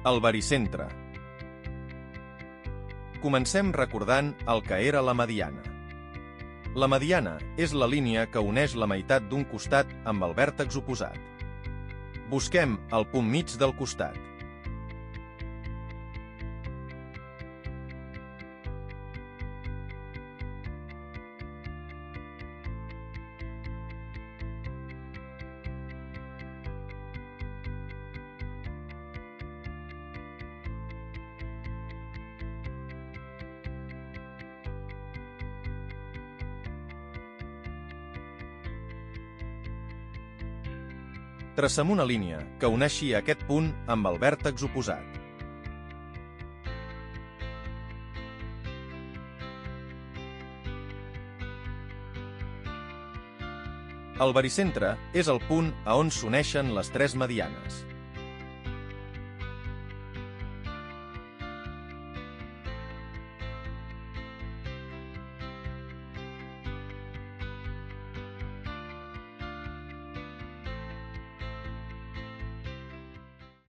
El baricentre. Comencem recordant el que era la mediana. La mediana és la línia que uneix la meitat d'un costat amb el vèrtex oposat. Busquem el punt mig del costat. Tracem una línia que uneixi aquest punt amb el vèrtex oposat. El baricentre és el punt a on s'uneixen les tres medianes.